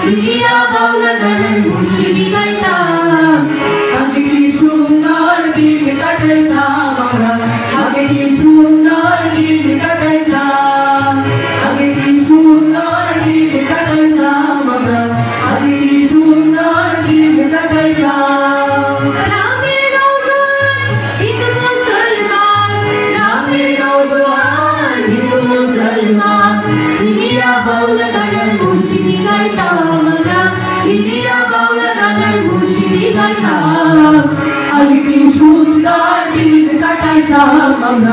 মিলিয়া বাউলা গানের মুর্শিদি গাইতাম আগে কি সুন্দর দিন কাটাইতাম আমরা আগে কি সুন্দর দিন কাটাইতাম আগে কি সুন্দর দিন কাটাইতাম আমরা আগে কি সুন্দর দিন কাটাইতাম রামের নওজোয়ান হিন্দু মুসলমান রামের নওজোয়ান হিন্দু মুসলমান মিলিয়া বাউলা গানের মুর্শিদি গাইতাম আমরা মিলিয়া বাউলা গানের মুর্শিদি গাইতাম আগে কি সুন্দর দিন কাটাইতাম আমরা।